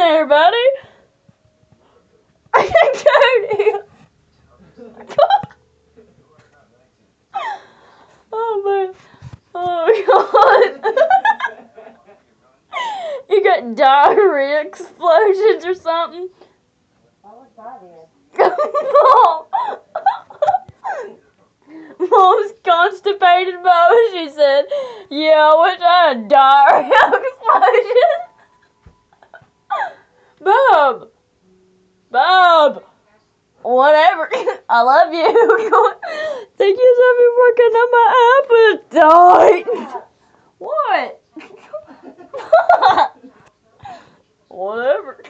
there, buddy? Cody! Oh, man. Oh, God. You got diarrhea explosions or something? What was that Mom! Mom's constipated, Mom. She said, yeah, I wish I had a diarrhea explosion. Bob! Bob! Whatever. I love you. Thank you so much for working on my appetite. What? Whatever.